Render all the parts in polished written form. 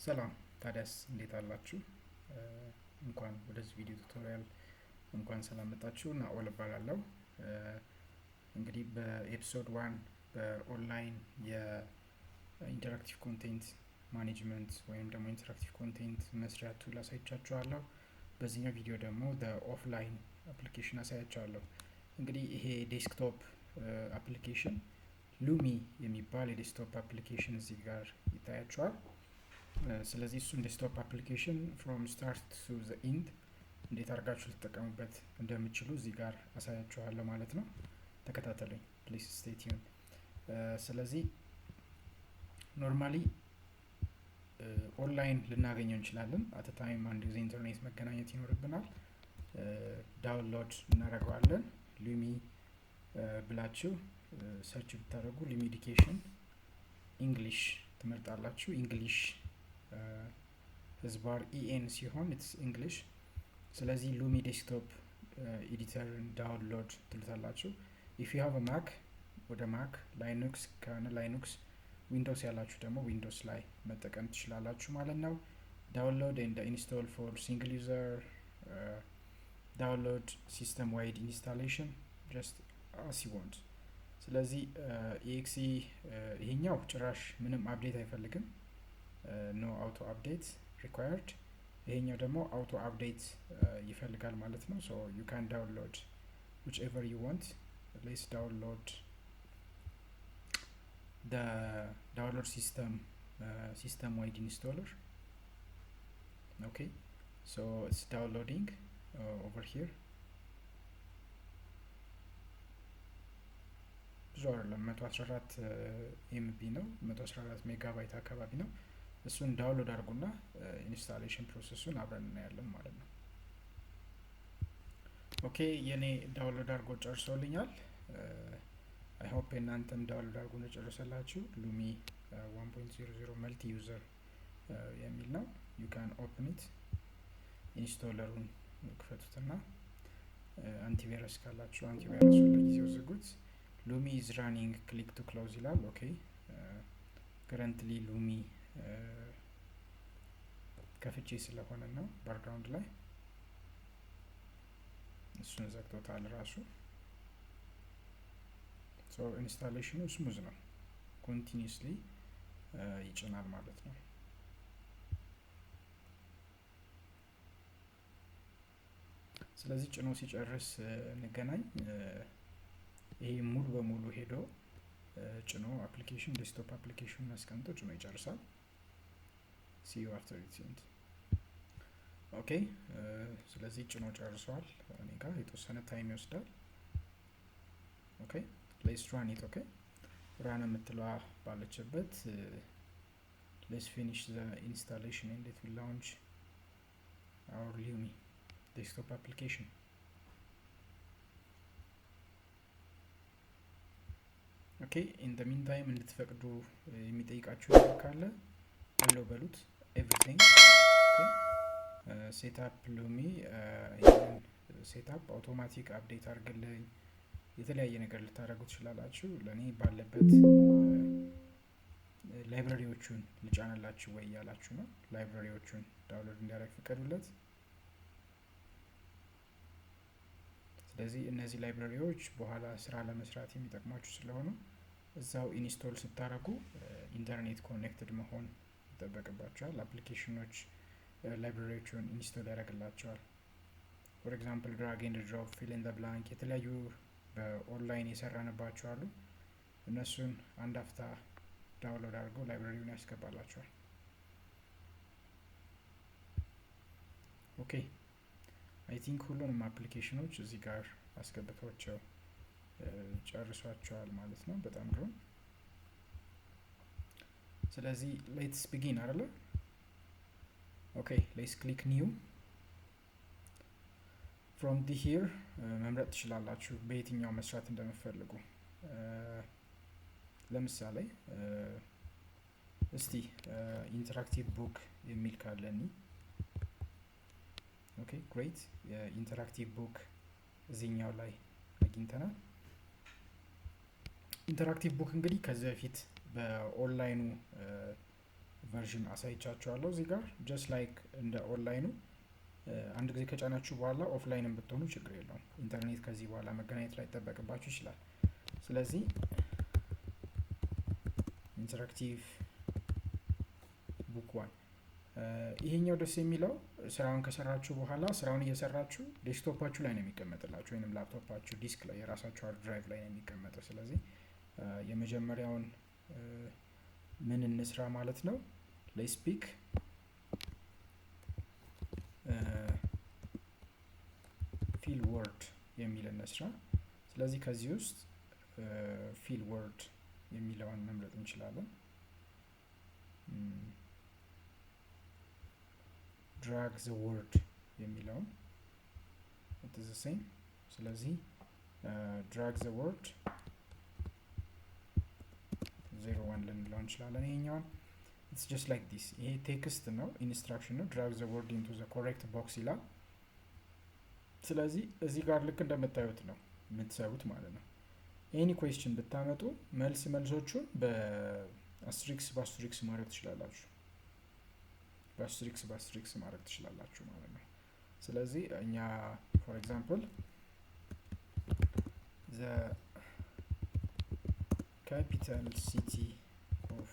ሰላም ታዲያስ እንዴት አላችሁ? እንኳን ወደዚህ ቪዲዮ ቱቶሪያል እንኳን ሰላም መጣችሁ። ናኦል እባላለሁ። እንግዲህ በኤፒሶድ 1 በኦንላይን የኢንተራክቲቭ ኮንቴንት ማኔጅመንት ወይም ደግሞ ኢንተራክቲቭ ኮንቴንት መስሪያ ቱል አሳይቻችኋለሁ። በዚህኛው ቪዲዮ ደግሞ ኦፍላይን አፕሊኬሽን አሳያችኋለሁ። እንግዲህ ይሄ ዴስክቶፕ አፕሊኬሽን ሉሚ የሚባል የዴስክቶፕ አፕሊኬሽን እዚህ ጋር ይታያችኋል። ስለዚህ እሱን ዴስክቶፕ አፕሊኬሽን ፍሮም ስታርት ቱ ዘ ኢንድ እንዴት አድርጋችሁ ልትጠቀሙበት እንደምትችሉ እዚህ ጋር አሳያችኋለሁ ማለት ነው። ተከታተሉኝ ፕሊዝ ስቴይ ቲዩን። ስለዚህ ኖርማሊ ኦንላይን ልናገኘው እንችላለን። አት ታይም አንድ ጊዜ ኢንተርኔት መገናኘት ይኖርብናል። ዳውንሎድ እናደርገዋለን። ሉሚ ብላችሁ ሰርች ብታደርጉ ሉሚ ኤዱኬሽን ኢንግሊሽ ትመርጣላችሁ። ኢንግሊሽ ህዝባር ኢኤን ሲሆን ኢትስ ኢንግሊሽ። ስለዚህ ሉሚ ዴስክቶፕ ኤዲተርን ዳውንሎድ ትሉታላችሁ። ኢፍ ዩ ሃቭ ማክ ወደ ማክ፣ ላይኑክስ ከሆነ ላይኑክስ፣ ዊንዶውስ ያላችሁ ደግሞ ዊንዶውስ ላይ መጠቀም ትችላላችሁ ማለት ነው። ዳውንሎድ ኤንድ ኢንስቶል ፎር ሲንግል ዩዘር፣ ዳውንሎድ ሲስተም ዋይድ ኢንስታሌሽን ጀስት አስ ዩ ዋንት። ስለዚህ ኢኤክሲ ይሄኛው ጭራሽ ምንም አፕዴት አይፈልግም። ኖ አውቶ አፕዴት ሪኳየርድ። ይሄኛው ደግሞ አውቶ አፕዴት ይፈልጋል ማለት ነው። ሶ ዩ ካን ዳውንሎድ whichever you want. Let's download the download system wide installer. Okay, so it's downloading over here. ብዙ አይደለም 114 ኤምቢ ነው፣ 114 ሜጋባይት አካባቢ ነው። እሱን ዳውንሎድ አድርጉና ኢንስታሌሽን ፕሮሰሱን አብረን እናያለን ማለት ነው። ኦኬ የኔ ዳውንሎድ አድርጎ ጨርሶልኛል። አይ ሆፕ እናንተም ዳውንሎድ አድርጎ እንደጨረሰላችሁ። ሉሚ 1.00 መልቲ ዩዘር የሚል ነው። ዩ ካን ኦፕን ኢት። ኢንስቶለሩን ክፈቱትና አንቲቫይረስ ካላችሁ አንቲቫይረሱን ለጊዜው ዝጉት። ሉሚ ኢዝ ራኒንግ ክሊክ ቱ ክሎዝ ይላል። ኦኬ ከረንትሊ ሉሚ ከፍቼ ስለሆነ ነው ባክግራውንድ ላይ እሱን ዘግቶታል ራሱ። ሶ ኢንስታሌሽኑ ስሙዝ ነው፣ ኮንቲኒዩስሊ ይጭናል ማለት ነው። ስለዚህ ጭኖ ሲጨርስ እንገናኝ። ይሄ ሙሉ በሙሉ ሄዶ ጭኖ አፕሊኬሽን ዴስክቶፕ አፕሊኬሽኑን አስቀምጦ ጭኖ ይጨርሳል። see you after it's end. ኦኬ ስለዚህ ጭኖ ጨርሷል። እኔ ጋር የተወሰነ ታይም ይወስዳል። ኦኬ let's run it. ኦኬ ራን የምትለዋ ባለችበት let's finish the installation and it will launch our Lumi desktop application. ኦኬ ኢን ዘ ሚን ታይም እንድትፈቅዱ የሚጠይቃችሁ ነገር ካለ ሄሎ በሉት። ኤቭሪቲንግ ኦኬ ሴትአፕ ሉሚ ይሄን ሴትአፕ አውቶማቲክ አፕዴት አድርግልኝ፣ የተለያየ ነገር ልታደርጉ ትችላላችሁ። ለኔ ባለበት ላይብራሪዎቹን ልጫንላችሁ ወይ ያላችሁ ነው። ላይብራሪዎቹን ዳውንሎድ እንዲያደርግ ፍቀዱለት። ስለዚህ እነዚህ ላይብራሪዎች በኋላ ስራ ለመስራት የሚጠቅሟችሁ ስለሆኑ እዛው ኢንስቶል ስታደርጉ ኢንተርኔት ኮኔክትድ መሆን ይጠበቅባቸዋል። አፕሊኬሽኖች ላይብራሪዎቹን ኢንስቶል ያደርግላቸዋል። ፎር ኤግዛምፕል ድራግ ኤንድ ድሮፕ፣ ፊል ኢን ዘ ብላንክ፣ የተለያዩ በኦንላይን የሰራንባቸው አሉ። እነሱን አንድ አፍታ ዳውንሎድ አድርገው ላይብራሪውን ያስገባላቸዋል። ኦኬ አይ ቲንክ ሁሉንም አፕሊኬሽኖች እዚህ ጋር አስገብቷቸው ጨርሷቸዋል ማለት ነው። በጣም ጥሩ። ስለዚህ ሌትስ ቢጊን አይደለ? ኦኬ ሌትስ ክሊክ ኒው። ፍሮም ዲ ሂር መምረጥ ትችላላችሁ በየትኛው መስራት እንደምትፈልጉ። ለምሳሌ እስቲ ኢንተራክቲቭ ቡክ የሚል ካለኒ ኦኬ ግሬት። የኢንተራክቲቭ ቡክ እዚህኛው ላይ አግኝተናል። ኢንተራክቲቭ ቡክ እንግዲህ ከዚህ በፊት በኦንላይኑ ቨርዥን አሳይቻችኋለሁ እዚህ ጋር ጀስት ላይክ እንደ ኦንላይኑ አንድ ጊዜ ከጫናችሁ በኋላ ኦፍላይንም ብትሆኑ ችግር የለውም። ኢንተርኔት ከዚህ በኋላ መገናኘት ላይ ይጠበቅባችሁ ይችላል። ስለዚህ ኢንተራክቲቭ ቡክ ዋን ይሄኛው ደስ የሚለው ስራውን ከሰራችሁ በኋላ ስራውን እየሰራችሁ ዴስክቶፓችሁ ላይ ነው የሚቀመጥላችሁ ወይንም ላፕቶፓችሁ ዲስክ ላይ የራሳችሁ ሃርድ ድራይቭ ላይ ነው የሚቀመጠው። ስለዚህ የመጀመሪያውን ምን እንስራ ማለት ነው ሌትስ ፒክ ፊል ወርድ የሚል እንስራ። ስለዚህ ከዚህ ውስጥ ፊል ወርድ የሚለውን መምረጥ እንችላለን። ድራግ ዘ ወርድ የሚለውን it is the same። ስለዚህ ድራግ ዘ ወርድ 01 ልንለው እንችላለን። ይሄኛውን it's just like this ይሄ ቴክስት ነው ኢንስትራክሽን ነው drag the word into the correct box ይላል። ስለዚህ እዚህ ጋር ልክ እንደምታዩት ነው የምትሰሩት ማለት ነው። ኤኒ ኩዌስችን ብታመጡ መልሶቹን በአስትሪክስ ማድረግ ትችላላችሁ። በአስትሪክስ ማድረግ ትችላላችሁ ማለት ነው። ስለዚህ እኛ ፎር ኤግዛምፕል the capital city of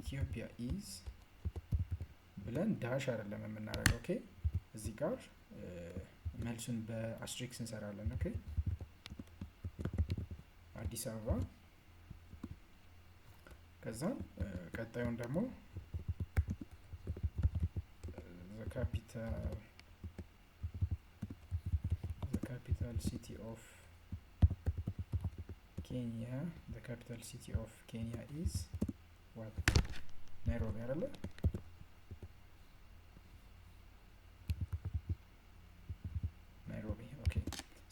Ethiopia is ብለን ዳሽ አይደለም የምናደርገው። ኦኬ እዚህ ጋር መልሱን በአስትሪክስ እንሰራለን። ኦኬ አዲስ አበባ ከዛ ቀጣዩን ደግሞ the capital city of Kenya is what ናይሮቢ አይደለ? ናይሮቢ ኦኬ።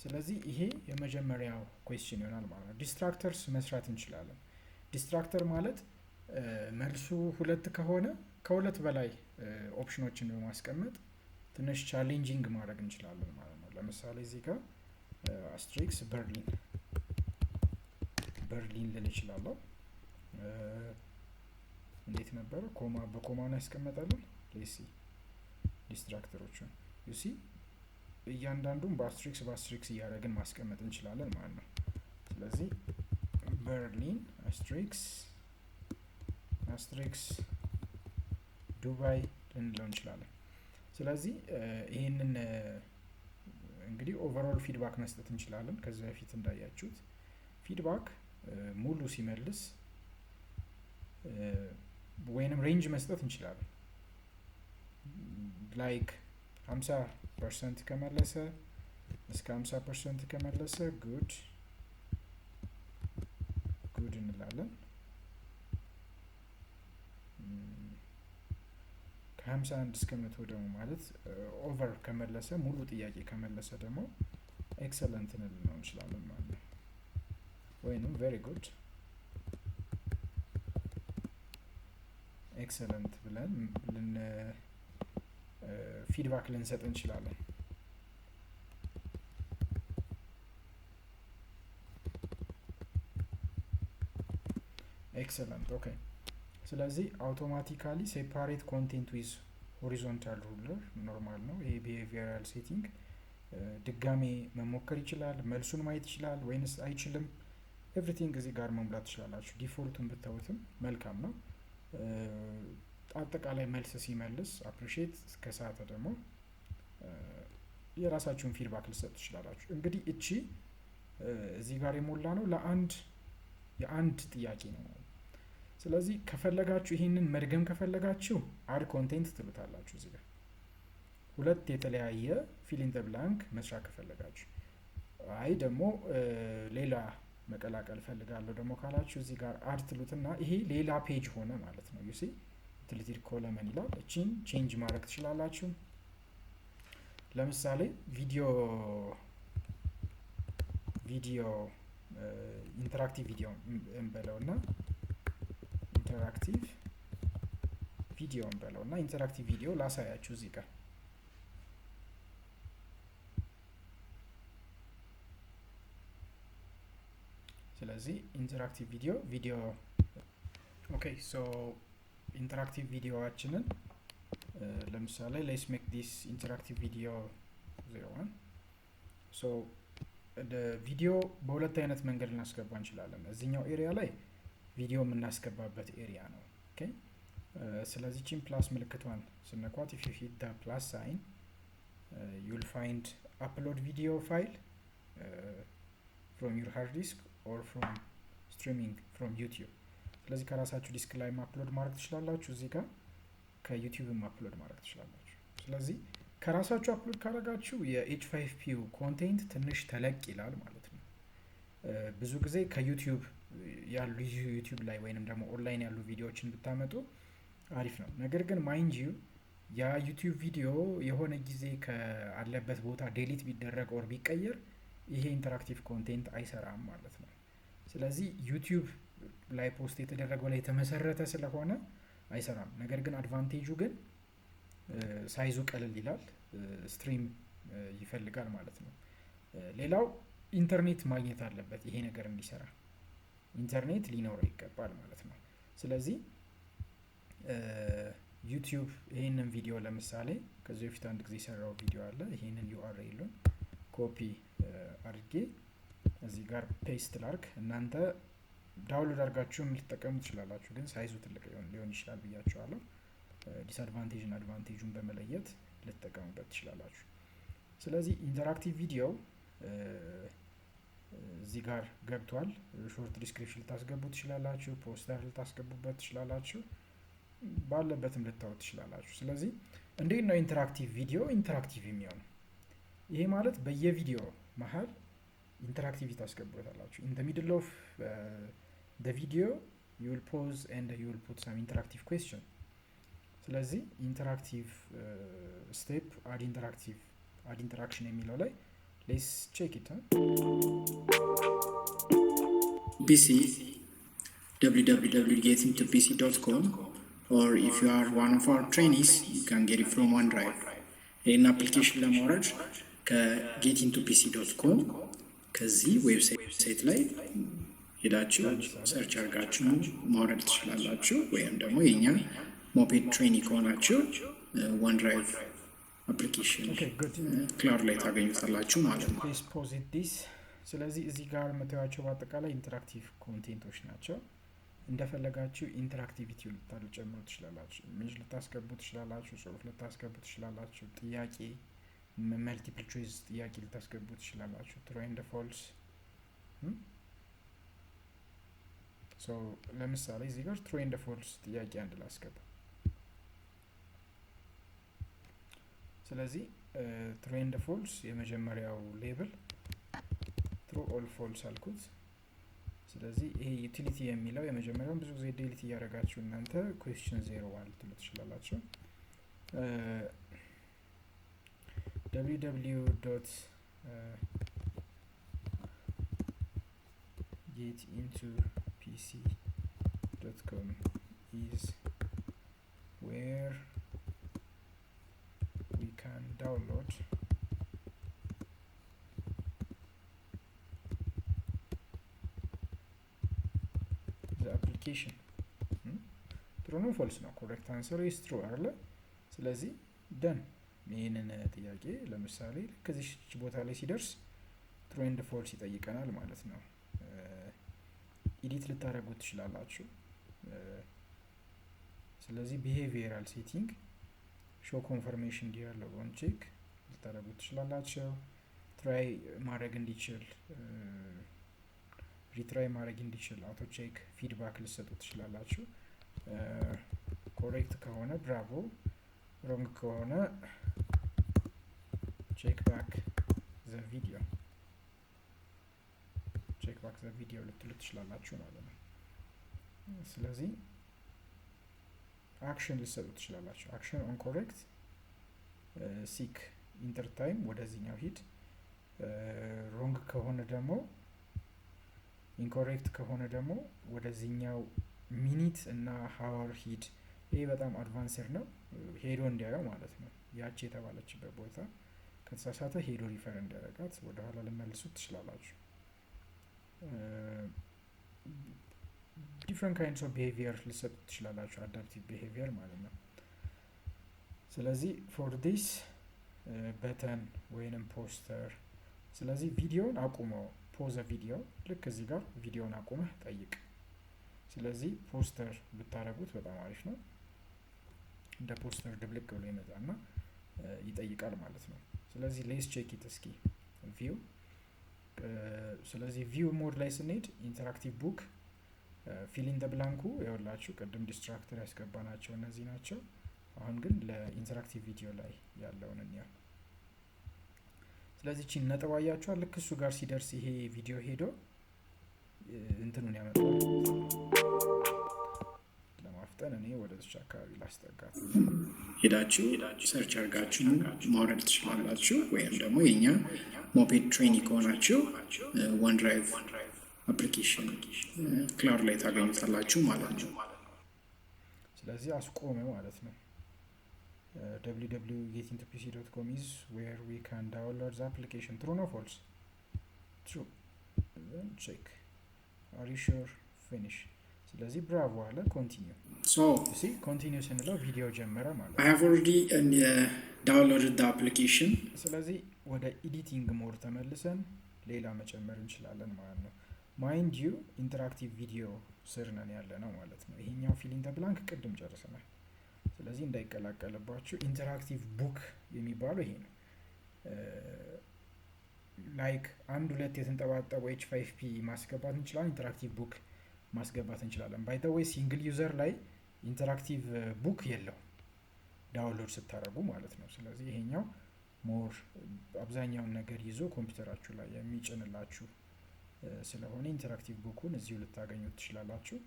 ስለዚህ ይሄ የመጀመሪያው ኩዌስችን ይሆናል ማለት ነው። ዲስትራክተርስ መስራት እንችላለን። ዲስትራክተር ማለት መልሱ 2 ከሆነ ከሁለት በላይ ኦፕሽኖችን በማስቀመጥ ትንሽ ቻሌንጂንግ ማድረግ እንችላለን ማለት ነው። ለምሳሌ እዚህ ጋር አስትሪክስ በርሊን ልል እችላለሁ። እንዴት ነበር በኮማ ነው ያስቀመጣለን። ሌሲ ዲስትራክተሮችን ዩሲ እያንዳንዱን በአስትሪክስ እያደረግን ማስቀመጥ እንችላለን ማለት ነው። ስለዚህ በርሊን አስትሪክስ ዱባይ ልንለው እንችላለን። ስለዚህ ይህንን እንግዲህ ኦቨርኦል ፊድባክ መስጠት እንችላለን። ከዚህ በፊት እንዳያችሁት ፊድባክ ሙሉ ሲመልስ ወይንም ሬንጅ መስጠት እንችላለን። ላይክ 50% ከመለሰ እስከ 50% ከመለሰ ጉድ እንላለን። ከ51 እስከ 100 ደግሞ ማለት ኦቨር ከመለሰ ሙሉ ጥያቄ ከመለሰ ደግሞ ኤክሰለንት ልንለው እንችላለን ማለት ነው። ወይንም ቬሪ ጉድ ኤክሰለንት ብለን ፊድባክ ልንሰጥ እንችላለን። ኤክሰለንት ኦኬ። ስለዚህ አውቶማቲካሊ ሴፓሬት ኮንቴንት ዊዝ ሆሪዞንታል ሩለር ኖርማል ነው። ይሄ ቢሄቪየራል ሴቲንግ ድጋሜ መሞከር ይችላል። መልሱን ማየት ይችላል ወይንስ አይችልም። ኤቭሪቲንግ እዚህ ጋር መሙላት ትችላላችሁ። ዲፎልቱን ብታዩትም መልካም ነው። አጠቃላይ መልስ ሲመልስ አፕሪሺየት ከሰዓተ ደግሞ የራሳችሁን ፊድባክ ልሰጡ ትችላላችሁ። እንግዲህ እቺ እዚህ ጋር የሞላ ነው የአንድ ጥያቄ ነው። ስለዚህ ከፈለጋችሁ ይህንን መድገም ከፈለጋችሁ አድ ኮንቴንት ትሉታላችሁ። እዚህ ጋር 2 የተለያየ ፊል ኢን ዘ ብላንክ መስራት ከፈለጋችሁ፣ አይ ደግሞ ሌላ መቀላቀል ፈልጋለሁ ደግሞ ካላችሁ እዚህ ጋር አድ ትሉትና ይሄ ሌላ ፔጅ ሆነ ማለት ነው። ዩሲ ዩቲሊቲ ኮለመን ይላል። እቺን ቼንጅ ማድረግ ትችላላችሁ። ለምሳሌ ቪዲዮ ኢንተራክቲቭ ቪዲዮ እንበለውና ኢንተራክቲቭ ቪዲዮ ላሳያችሁ እዚህ ጋር። ስለዚህ ኢንተራክቲቭ ቪዲዮ ኦኬ ሶ ኢንተራክቲቭ ቪዲዮዋችንን ለምሳሌ ሌትስ ሜክ ዲስ ኢንተራክቲቭ ቪዲዮ 01 ሶ ቪዲዮ በሁለት አይነት መንገድ ልናስገባ እንችላለን። እዚህኛው ኤሪያ ላይ ቪዲዮ የምናስገባበት ኤሪያ ነው። ኦኬ ስለዚህ ቺን ፕላስ ምልክቷን ስነኳት if you hit the plus sign you'll find upload video file from your hard disk or from streaming from YouTube። ስለዚህ ከራሳችሁ ዲስክ ላይ አፕሎድ ማድረግ ትችላላችሁ፣ እዚህ ጋር ከዩቲዩብም አፕሎድ ማድረግ ትችላላችሁ። ስለዚህ ከራሳችሁ አፕሎድ ካደረጋችሁ የኤች5ፒው ኮንቴንት ትንሽ ተለቅ ይላል ማለት ነው። ብዙ ጊዜ ከዩቲዩብ ያሉ ዩቲዩብ ላይ ወይንም ደግሞ ኦንላይን ያሉ ቪዲዮዎችን ብታመጡ አሪፍ ነው። ነገር ግን ማይንድ ዩ ያ ዩቲዩብ ቪዲዮ የሆነ ጊዜ ካለበት ቦታ ዴሊት ቢደረግ ኦር ቢቀየር ይሄ ኢንተራክቲቭ ኮንቴንት አይሰራም ማለት ነው። ስለዚህ ዩቲዩብ ላይ ፖስት የተደረገው ላይ የተመሰረተ ስለሆነ አይሰራም። ነገር ግን አድቫንቴጁ ግን ሳይዙ ቀለል ይላል፣ ስትሪም ይፈልጋል ማለት ነው። ሌላው ኢንተርኔት ማግኘት አለበት ይሄ ነገር እንዲሰራ፣ ኢንተርኔት ሊኖረው ይገባል ማለት ነው። ስለዚህ ዩቲዩብ ይሄንን ቪዲዮ ለምሳሌ ከዚህ በፊት አንድ ጊዜ የሰራው ቪዲዮ አለ። ይሄንን ዩአርኤሉን ኮፒ አድርጌ እዚህ ጋር ፔስት ላርግ። እናንተ ዳውንሎድ አድርጋችሁም ልትጠቀሙ ትችላላችሁ፣ ግን ሳይዙ ትልቅ ሊሆን ይችላል ብያችኋለሁ። ዲስአድቫንቴጅን አድቫንቴጁን በመለየት ልትጠቀሙበት ትችላላችሁ። ስለዚህ ኢንተራክቲቭ ቪዲዮ እዚህ ጋር ገብቷል። ሾርት ዲስክሪፕሽን ልታስገቡ ትችላላችሁ፣ ፖስተር ልታስገቡበት ትችላላችሁ፣ ባለበትም ልታዩት ትችላላችሁ። ስለዚህ እንዴት ነው ኢንተራክቲቭ ቪዲዮ ኢንተራክቲቭ የሚሆነው? ይሄ ማለት በየቪዲዮ መሀል ኢንተራክቲቪቲ ታስገቡታላችሁ። ኢን ዘ ሚድል ኦፍ ዘ ቪዲዮ ዩ ዊል ፖዝ ኤንድ ዩ ዊል ፑት ሰም ኢንተራክቲቭ ኩዌስችን። ስለዚህ ኢንተራክቲቭ ስቴፕ አድ ኢንተራክሽን የሚለው ላይ ሌትስ ቼክ ኢት PC www.getintoPC.com or if you are one of our trainees you can get it from OneDrive። ይህን አፕሊኬሽን ለማውረድ ከgetintoPC.com ከዚህ ዌብሳይት ላይ ሄዳችሁ ሰርች አድርጋችሁ ማውረድ ትችላላችሁ። ወይም ደግሞ የኛ ሞፔድ ትሬኒንግ ከሆናችሁ OneDrive አፕሊኬሽን ክላውድ ላይ ታገኙታላችሁ ማለት ነው። ስለዚህ እዚህ ጋር የምታዩዋቸው በአጠቃላይ ኢንተራክቲቭ ኮንቴንቶች ናቸው። እንደፈለጋችሁ ኢንተራክቲቪቲ ልታጨምሩ ትችላላችሁ፣ ኢሜጅ ልታስገቡ ትችላላችሁ፣ ጽሁፍ ልታስገቡ ትችላላችሁ፣ ጥያቄ መልቲፕል ቾይስ ጥያቄ ልታስገቡ ትችላላችሁ፣ ትሩ ኤንድ ፎልስ። ሶ ለምሳሌ እዚህ ጋር ትሩ ኤንድ ፎልስ ጥያቄ አንድ ላስገባ። ስለዚህ ትሩ ኤንድ ፎልስ የመጀመሪያው ሌብል ትሩ ኦል ፎልስ አልኩት። ስለዚህ ይሄ ዩቲሊቲ የሚለው የመጀመሪያውን ብዙ ጊዜ ዴሊት እያደረጋችሁ እናንተ ኩዌስችን 01 ልትሉ ትችላላችሁ። www.getintopc.com is where we can download the application። ትሩ ነው ፎልስ ነው? ኮሬክት አንሰር ኢዝ ትሩ አይደለ? ስለዚህ ደን ይህንን ጥያቄ ለምሳሌ ከዚህ ቦታ ላይ ሲደርስ ትሩ ኤንድ ፎልስ ይጠይቀናል ማለት ነው። ኢዲት ልታደርጉት ትችላላችሁ። ስለዚህ ቢሄቪየራል ሴቲንግ ሾ ኮንፈርሜሽን ዲያሎግን ቼክ ልታደርጉት ትችላላችሁ። ትራይ ማድረግ እንዲችል ሪትራይ ማድረግ እንዲችል አውቶ ቼክ ፊድባክ ልሰጡ ትችላላችሁ። ኮሬክት ከሆነ ብራቮ፣ ሮንግ ከሆነ ቼክ ባክ ዘ ቪዲዮ ልትሉ ትችላላችሁ ማለት ነው። ስለዚህ አክሽን ልሰጡ ትችላላችሁ። አክሽን ኦን ኮሬክት ሲክ ኢንተር ታይም ወደዚህኛው ሂድ፣ ሮንግ ከሆነ ደግሞ ኢንኮሬክት ከሆነ ደግሞ ወደዚህኛው ሚኒት እና ሀወር ሂድ። ይሄ በጣም አድቫንስድ ነው፣ ሄዶ እንዲያየው ማለት ነው። ያቺ የተባለችበት ቦታ ከተሳሳተ ሄዶ ሪፈር እንዲያደርጋት ወደኋላ ልመልሱት ትችላላችሁ። ዲፍረንት ካይንድስ ኦፍ ቢሄቪየር ልሰጡ ትችላላችሁ። አዳፕቲቭ ቢሄቪየር ማለት ነው። ስለዚህ ፎር ዲስ በተን ወይንም ፖስተር። ስለዚህ ቪዲዮን አቁመው ፖዘ ቪዲዮ ልክ እዚህ ጋር ቪዲዮን አቁመህ ጠይቅ። ስለዚህ ፖስተር ብታረጉት በጣም አሪፍ ነው። እንደ ፖስተር ድብልቅ ብሎ ይመጣና ይጠይቃል ማለት ነው። ስለዚህ ሌስ ቼክ ኢት እስኪ ቪው። ስለዚህ ቪው ሞድ ላይ ስንሄድ ኢንተራክቲቭ ቡክ ፊል ኢን ዘ ብላንኩ ያውላችሁ ቅድም ዲስትራክተር ያስገባናቸው እነዚህ ናቸው። አሁን ግን ለኢንተራክቲቭ ቪዲዮ ላይ ያለውን እንያው። ስለዚህ እቺን ነጥብ አያችኋል። ልክ እሱ ጋር ሲደርስ ይሄ ቪዲዮ ሄዶ እንትኑን ያመጣል። ለማፍጠን እኔ ወደዚህ አካባቢ ላስጠጋት። ሄዳችሁ ሰርች አድርጋችሁ ማውረድ ትችላላችሁ። ወይም ደግሞ የኛ ሞፔድ ትሬኒንግ ከሆናችሁ ዋንድራይቭ አፕሊኬሽን ክላውድ ላይ ታገኙታላችሁ ማለት ነው። ስለዚህ አስቆመ ማለት ነው። www.getintopc.com is where we can download the application. True or false? True. Then check. Are you sure? Finish. ስለዚህ ብራቮ አለ። ኮንቲኒው። So ኮንቲኒው ስንለው ቪዲዮ ጀመረ ማለት ነው። I have already downloaded the application. ስለዚህ ወደ ኤዲቲንግ ሞድ ተመልሰን ሌላ መጨመር እንችላለን ማለት ነው። ማይንድ ዩ ኢንተራክቲቭ ቪዲዮ ስር ነን ያለ ነው ማለት ነው። ይሄኛው ፊል ኢን ዘ ብላንክ ቅድም ጨርሰናል። ስለዚህ እንዳይቀላቀልባችሁ ኢንተራክቲቭ ቡክ የሚባለው ይሄ ነው። ላይክ አንድ ሁለት የተንጠባጠበ H5P ማስገባት እንችላለን። ኢንተራክቲቭ ቡክ ማስገባት እንችላለን። ባይ ዘ ዌይ ሲንግል ዩዘር ላይ ኢንተራክቲቭ ቡክ የለውም ዳውንሎድ ስታደርጉ ማለት ነው። ስለዚህ ይሄኛው ሞር አብዛኛውን ነገር ይዞ ኮምፒውተራችሁ ላይ የሚጭንላችሁ ስለሆነ ኢንተራክቲቭ ቡኩን እዚሁ ልታገኙት ትችላላችሁ።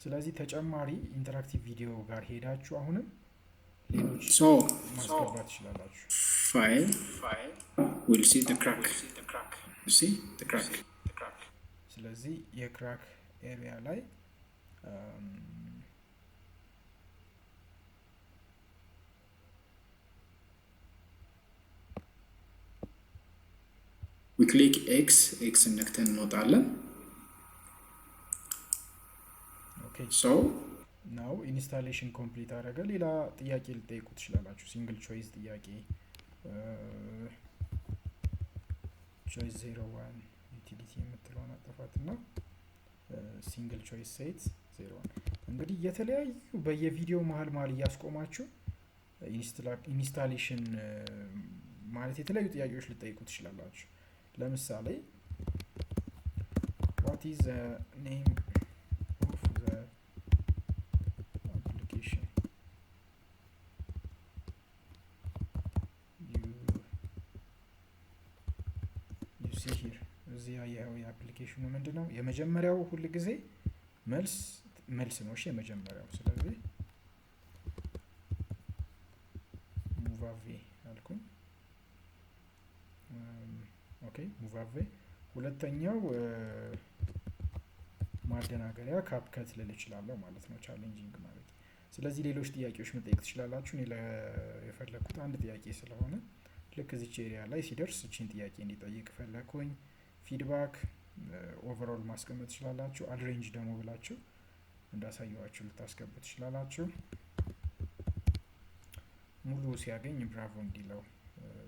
ስለዚህ ተጨማሪ ኢንተራክቲቭ ቪዲዮ ጋር ሄዳችሁ አሁንም ሌሎች ማስገባት ትችላላችሁ። File we'll see the crack. You see the crack. ስለዚህ የክራክ ኤሪያ ላይ we click X ነክተን እንወጣለን። So ናው ኢንስታሌሽን ኮምፕሊት አደረገ። ሌላ ጥያቄ ልጠይቁ ትችላላችሁ። ሲንግል ቾይስ ጥያቄ ቾይስ 01 ዩቲሊቲ የምትለውን አጠፋትና ሲንግል ቾይስ ሴት 01። እንግዲህ የተለያዩ በየቪዲዮ መሀል እያስቆማችሁ ኢንስታሌሽን ማለት የተለያዩ ጥያቄዎች ልጠይቁ ትችላላችሁ። ለምሳሌ what is the name of the application you see here? እዚህ ያየኸው የአፕሊኬሽኑ ምንድነው? የመጀመሪያው ሁል ጊዜ መልስ ነው። እሺ የመጀመሪያው ስለዚህ ሙቫቬ አልኩኝ። ኦኬ ሙቫቬ። ሁለተኛው ማደናገሪያ ካፕከት ልል እችላለሁ ማለት ነው። ቻሌንጂንግ ማለት። ስለዚህ ሌሎች ጥያቄዎች መጠየቅ ትችላላችሁ። እኔ የፈለኩት አንድ ጥያቄ ስለሆነ ልክ እዚች ኤሪያ ላይ ሲደርስ እቺን ጥያቄ እንዲጠይቅ ፈለኩኝ። ፊድባክ ኦቨርኦል ማስቀመጥ ትችላላችሁ። አድሬንጅ ደግሞ ብላችሁ እንዳሳየዋችሁ ልታስገቡ ትችላላችሁ። ሙሉ ሲያገኝ ብራቮ እንዲለው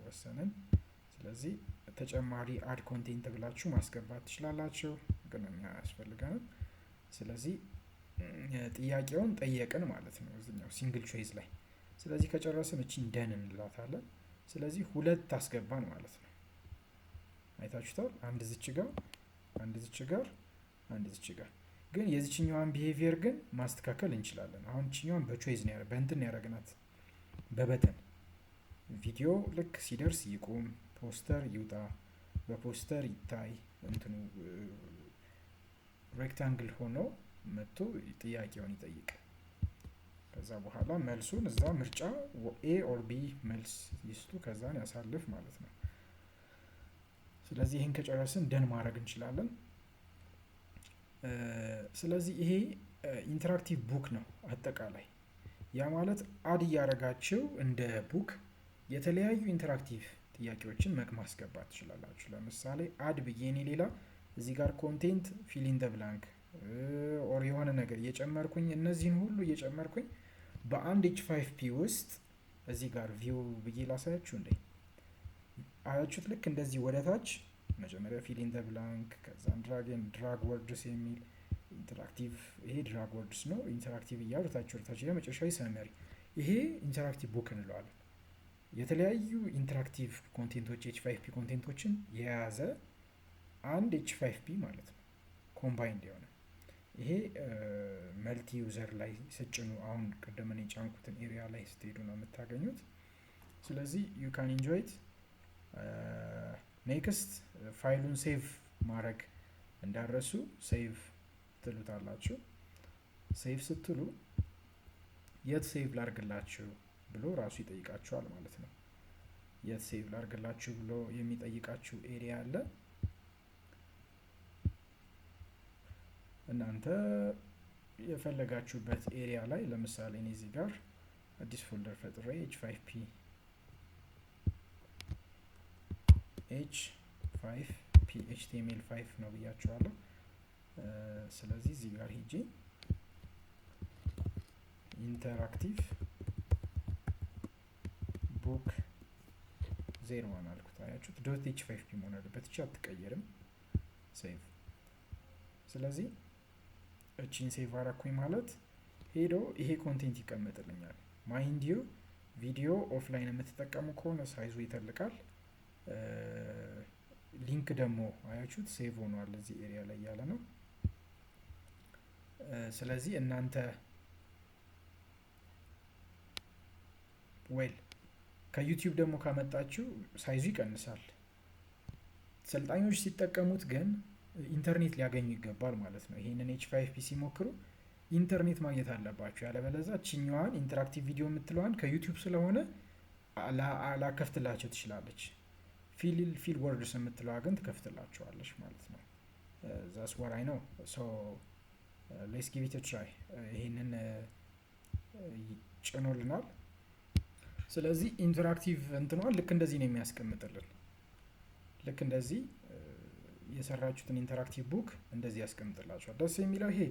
ወሰንን። ስለዚህ ተጨማሪ አድ ኮንቴንት ብላችሁ ማስገባት ትችላላችሁ። ግን እኛ ያስፈልጋል። ስለዚህ ጥያቄውን ጠየቅን ማለት ነው እዚህኛው ሲንግል ቾይስ ላይ። ስለዚህ ከጨረስን እቺን ደን እንላታለን። ስለዚህ ሁለት አስገባን ማለት ነው። አይታችሁታል። አንድ እዚች ጋር አንድ እዚች ጋር አንድ እዚች ጋር። ግን የዚችኛዋን ቢሄቪየር ግን ማስተካከል እንችላለን። አሁን እቺኛዋን በቾይስ ነው በእንትን ያደረግናት በበተን ቪዲዮ ልክ ሲደርስ ይቁም፣ ፖስተር ይውጣ፣ በፖስተር ይታይ፣ እንትኑ ሬክታንግል ሆኖ መጥቶ ጥያቄውን ይጠይቅ። ከዛ በኋላ መልሱን እዛ ምርጫ ኤ ኦር ቢ መልስ ይስጡ፣ ከዛን ያሳልፍ ማለት ነው። ስለዚህ ይህን ከጨረስን ደን ማድረግ እንችላለን። ስለዚህ ይሄ ኢንተራክቲቭ ቡክ ነው አጠቃላይ። ያ ማለት አድ እያደረጋችሁ እንደ ቡክ የተለያዩ ኢንተራክቲቭ ጥያቄዎችን ማስገባት ትችላላችሁ። ለምሳሌ አድ ብዬ እኔ ሌላ እዚህ ጋር ኮንቴንት ፊል ኢን ዘ ብላንክ ኦር የሆነ ነገር እየጨመርኩኝ እነዚህን ሁሉ እየጨመርኩኝ በአንድ H5P ውስጥ እዚህ ጋር ቪው ብዬ ላሳያችሁ እንዴ አያችሁት? ልክ እንደዚህ ወደ ታች መጀመሪያ ፊል ኢን ዘ ብላንክ ከዛን ድራግ ወርድስ የሚል ኢንተራክቲቭ ይሄ ድራግ ወርድስ ነው። ኢንተራክቲቭ እያሉ ታች ወደ ታች መጨረሻዊ ሰመሪ ይሄ ኢንተራክቲቭ ቡክ እንለዋለን። የተለያዩ ኢንተራክቲቭ ኮንቴንቶች H5P ኮንቴንቶችን የያዘ አንድ H5P ማለት ነው፣ ኮምባይንድ የሆነ ይሄ መልቲ ዩዘር ላይ ስጭኑ አሁን ቅድም እኔ ጫንኩትን ኤሪያ ላይ ስትሄዱ ነው የምታገኙት። ስለዚህ ዩ ካን ኢንጆይ ኢት። ኔክስት ፋይሉን ሴቭ ማድረግ እንዳረሱ ሴቭ ትሉታላችሁ። ሴቭ ስትሉ የት ሴቭ ላርግላችሁ ብሎ ራሱ ይጠይቃችኋል ማለት ነው። የት ሴቭ ላርግላችሁ ብሎ የሚጠይቃችሁ ኤሪያ አለ። እናንተ የፈለጋችሁበት ኤሪያ ላይ ለምሳሌ እኔ እዚህ ጋር አዲስ ፎልደር ፈጥሬ H5P HTML5 ነው ብያችኋለሁ። ስለዚህ እዚህ ጋር ሄጄ ኢንተራክቲቭ ቡክ 01 አልኩት። አያችሁት? ዶት H5P መሆን አለበት፣ እቺ አትቀየርም። ሴቭ። ስለዚህ እቺን ሴቭ አረኩኝ ማለት ሄዶ ይሄ ኮንቴንት ይቀመጥልኛል። ማይንድ ዩ ቪዲዮ ኦፍላይን የምትጠቀሙ ከሆነ ሳይዙ ይተልቃል። ሊንክ ደግሞ አያችሁት ሴቭ ሆኗል እዚህ ኤሪያ ላይ ያለ ነው። ስለዚህ እናንተ ከዩቲዩብ ደግሞ ካመጣችሁ ሳይዙ ይቀንሳል። ሰልጣኞች ሲጠቀሙት ግን ኢንተርኔት ሊያገኙ ይገባል ማለት ነው። ይሄንን H5P ሲሞክሩ ኢንተርኔት ማግኘት አለባችሁ፣ ያለበለዚያ ችኛዋን ኢንተራክቲቭ ቪዲዮ የምትለዋን ከዩቲዩብ ስለሆነ ላከፍትላቸው ትችላለች። ፊል ወርድስ የምትለዋ ግን ትከፍትላቸዋለች ማለት ነው። ዛስ ወር አይ ነው። ሶ ሌትስ ጊቭ ኢት አ ትራይ። ይሄንን ጭኖልናል። ስለዚህ ኢንተራክቲቭ እንትኗን ልክ እንደዚህ ነው የሚያስቀምጥልን። ልክ እንደዚህ የሰራችሁትን ኢንተራክቲቭ ቡክ እንደዚህ ያስቀምጥላችኋል። ደስ የሚለው ይሄ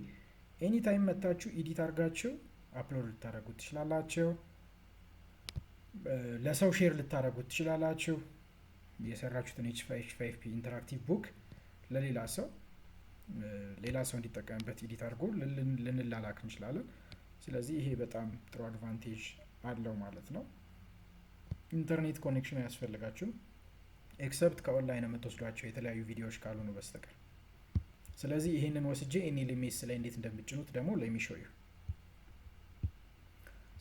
ኤኒ ታይም መታችሁ ኤዲት አድርጋችሁ አፕሎድ ልታደርጉት ትችላላችሁ። ለሰው ሼር ልታደርጉት ትችላላችሁ። የሰራችሁትን H5P ኢንተራክቲቭ ቡክ ለሌላ ሰው እንዲጠቀምበት ኤዲት አድርጎ ልንላላክ እንችላለን። ስለዚህ ይሄ በጣም ጥሩ አድቫንቴጅ አለው ማለት ነው። ኢንተርኔት ኮኔክሽን አያስፈልጋችሁም ኤክሰፕት ከኦንላይን የምትወስዷቸው የተለያዩ ቪዲዮዎች ካልሆኑ በስተቀር። ስለዚህ ይሄንን ወስጄ NLMS ላይ እንዴት እንደምጭኑት ደግሞ ለሚሾዩ።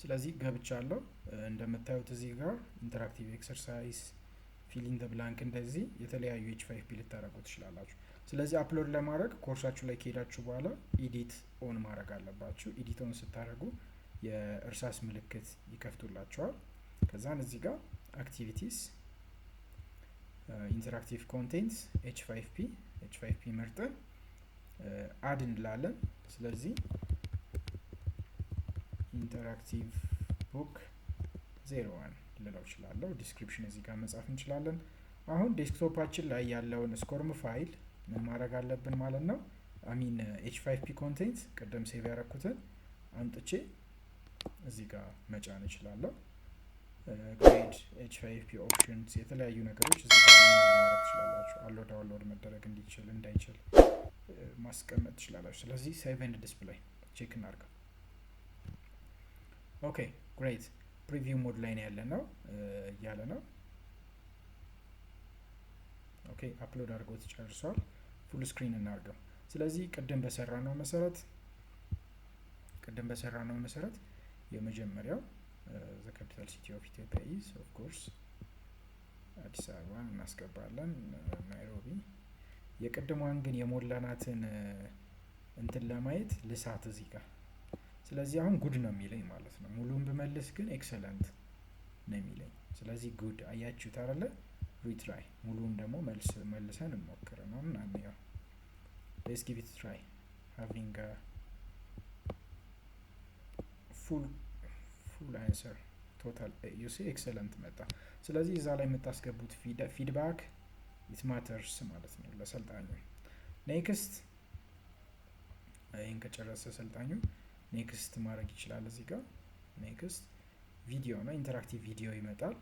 ስለዚህ ገብቻለሁ። እንደምታዩት እዚህ ጋር ኢንተራክቲቭ ኤክሰርሳይዝ፣ ፊል ኢን ዘ ብላንክ እንደዚህ የተለያዩ H5P ልታደርጉ ትችላላችሁ። ስለዚህ አፕሎድ ለማድረግ ኮርሳችሁ ላይ ከሄዳችሁ በኋላ ኤዲት ኦን ማድረግ አለባችሁ። ኤዲት ኦን ስታደርጉ የእርሳስ ምልክት ይከፍቱላችኋል። ከዛን እዚህ ጋር አክቲቪቲስ ኢንተራክቲቭ ኮንቴንትስ H5P መርጠን አድ እንላለን። ስለዚህ ኢንተራክቲቭ ቡክ 01 ልለው እችላለሁ። ዲስክሪፕሽን እዚህ ጋር መጻፍ እንችላለን። አሁን ዴስክቶፓችን ላይ ያለውን ስኮርም ፋይል ምን ማድረግ አለብን ማለት ነው። አሚን H5P ኮንቴንት ቅድም ሴቭ ያደረኩትን አምጥቼ እዚህ ጋር መጫን እችላለሁ። ግሬድ H5P ኦፕሽንስ የተለያዩ ነገሮች እዚህ ጋር ማድረግ ትችላላችሁ። ዳውንሎድ መደረግ እንዲችል እንዳይችል ማስቀመጥ ትችላላችሁ። ስለዚህ ሴቭ ኤንድ ዲስፕሌይ ቼክ እናድርገው። ኦኬ ግሬት። ፕሪቪው ሞድ ላይ ነው ያለ ነው። ኦኬ አፕሎድ አድርጎት ጨርሷል። ፉል ስክሪን እናድርገው። ስለዚህ ቅድም በሰራነው መሰረት የመጀመሪያው ዘ ካፒታል ሲቲ ኦፍ ኢትዮጵያ ኢዝ ኦፍ ኮርስ አዲስ አበባን እናስገባለን፣ ናይሮቢ። የቅድሟን ግን የሞላናትን እንትን ለማየት ልሳት እዚህ ጋር። ስለዚህ አሁን ጉድ ነው የሚለኝ ማለት ነው። ሙሉን ብመልስ ግን ኤክሰለንት ነው የሚለኝ። ስለዚህ ጉድ አያችሁት አይደለ? ሪትራይ ሙሉን ደግሞ መልሰን እንሞክር ነው እናንየው። ሌትስ ጊቭ ኢት ትራይ ሃቪንግ ፉል አንሰር ቶታል ዩ ሲ ኤክሰለንት መጣ። ስለዚህ እዛ ላይ የምታስገቡት ፊድባክ ኢት ማተርስ ማለት ነው ለሰልጣኙ። ኔክስት ይህን ከጨረሰ ሰልጣኙ ኔክስት ማድረግ ይችላል። እዚህ ጋር ኔክስት ቪዲዮ ነው፣ ኢንተራክቲቭ ቪዲዮ ይመጣል።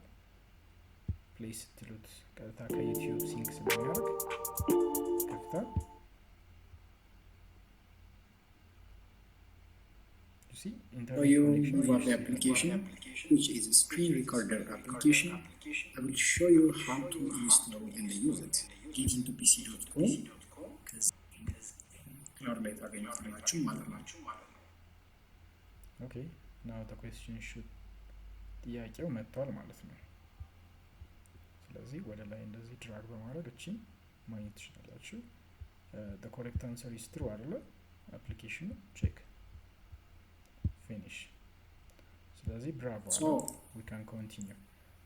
ፕሌይ ስትሉት ቀጥታ ከዩቲዩብ ሲንክ ስለሚያደርግ ከፍታ you move up the application, which is a screen recorder application. I will show you how to install and use it. Get into pc.com. Okay, now the question should ጥያቄው መጥቷል ማለት ነው። ስለዚህ ወደ ላይ እንደዚህ ድራግ በማድረግ እቺን ማግኘት ትችላላችሁ። the correct answer is true አይደለ? አፕሊኬሽኑ ቼክ ፊኒሽ። ስለዚህ ብራቮ አለ። we can continue።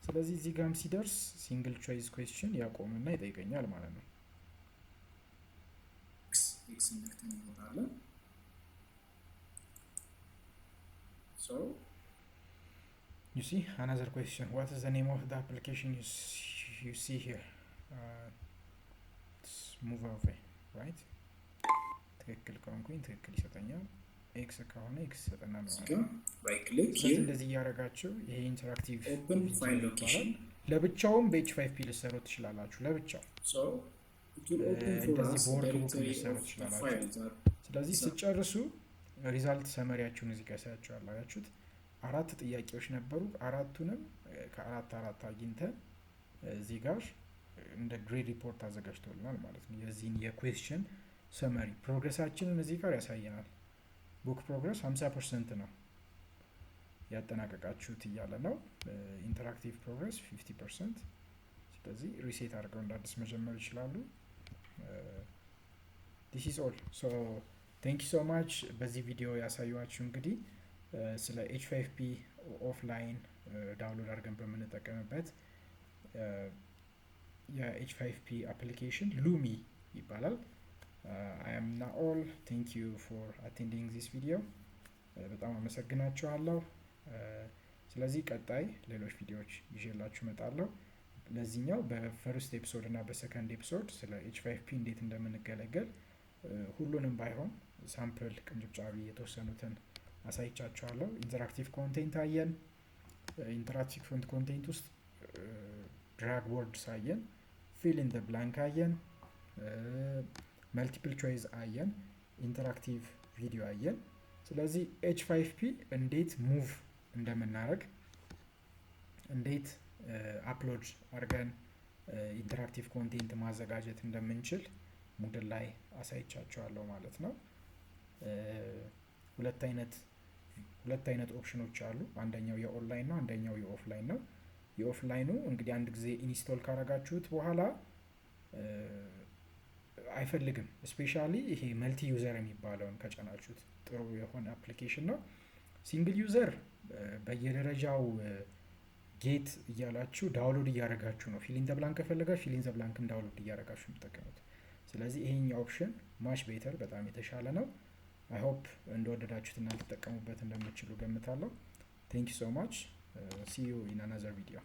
ስለዚህ እዚህ ጋርም ሲደርስ ሲንግል ቾይስ ኩዌስችን ያቆምና ይጠይቀኛል ማለት ነው። ኤክስ ነክተን እንወጣለን። so you see another question, what is the name of the application you see here? Let's move away, right? ትክክል ከሆንኩኝ ትክክል ይሰጠኛል። ኤክስ ከሆነ ኤክስ ይሰጠናል ማለት ነው። right click ስለዚህ here, እንደዚህ እያደረጋችሁ ይሄ ኢንተራክቲቭ open file location. ለብቻውም በh5p ልትሰሩ ትችላላችሁ። ለብቻው so it will open for እንደዚህ us በወርክ ቡክ directory ልትሰሩ of the ትችላላችሁ። files are ስለዚህ ስጨርሱ ሪዛልት ሰመሪያችሁን እዚህ ጋር ያሳያችኋል። አያችሁት? 4 ጥያቄዎች ነበሩ። አራቱንም ከ4 አግኝተን እዚህ ጋር እንደ ግሬድ ሪፖርት አዘጋጅቶልናል ማለት ነው። የዚህን የኩዌስችን ሰመሪ ፕሮግረሳችንን እዚህ ጋር ያሳየናል። ቡክ ፕሮግረስ 50% ነው ያጠናቀቃችሁት እያለ ነው። ኢንተራክቲቭ ፕሮግረስ 50%። ስለዚህ ሪሴት አድርገው እንደ አዲስ መጀመር ይችላሉ። this is all, so thank you so much። በዚህ ቪዲዮ ያሳየኋችሁ እንግዲህ ስለ h5p ኦፍላይን ዳውንሎድ አድርገን በምንጠቀምበት የh5p አፕሊኬሽን ሉሚ ይባላል። I am Naol. Thank you for attending this video። በጣም አመሰግናችኋለሁ። ስለዚህ ቀጣይ ሌሎች ቪዲዮዎች ይዤላችሁ እመጣለሁ። ለዚህኛው በፈርስት ኤፒሶድ እና በሰከንድ ኤፒሶድ ስለ h5p እንዴት እንደምንገለገል ሁሉንም ባይሆን ሳምፕል ቅንጭብጫቢ የተወሰኑትን አሳይቻችኋለሁ። ኢንተራክቲቭ ኮንቴንት አየን። ኢንተራክቲቭ ኮንቴንት ውስጥ ድራግ ወርድስ አየን፣ ፊል ኢን ዘ ብላንክ አየን፣ መልቲፕል ቾይስ አየን፣ ኢንተራክቲቭ ቪዲዮ አየን። ስለዚህ h5p እንዴት ሙቭ እንደምናደርግ እንዴት አፕሎድ አድርገን ኢንተራክቲቭ ኮንቴንት ማዘጋጀት እንደምንችል ሙድል ላይ አሳይቻችኋለሁ ማለት ነው። ሁለት አይነት ኦፕሽኖች አሉ። አንደኛው የኦንላይን ነው፣ አንደኛው የኦፍላይን ነው። የኦፍላይኑ እንግዲህ አንድ ጊዜ ኢንስቶል ካረጋችሁት በኋላ አይፈልግም። ስፔሻሊ ይሄ መልቲ ዩዘር የሚባለውን ከጫናችሁት ጥሩ የሆነ አፕሊኬሽን ነው። ሲንግል ዩዘር በየደረጃው ጌት እያላችሁ ዳውንሎድ እያደረጋችሁ ነው። ፊሊንግ ዘ ብላንክ ከፈለጋችሁ ፊሊንግ ዘ ብላንክን ዳውንሎድ እያደረጋችሁ የምትጠቀሙት። ስለዚህ ይሄኛው ኦፕሽን ማች ቤተር በጣም የተሻለ ነው። አይ ሆፕ እንደወደዳችሁትና ልትጠቀሙበት እንደምትችሉ ገምታለሁ። ቴንክ ዩ ሶ ማች። ሲ ዩ ኢን አናዘር ቪዲዮ።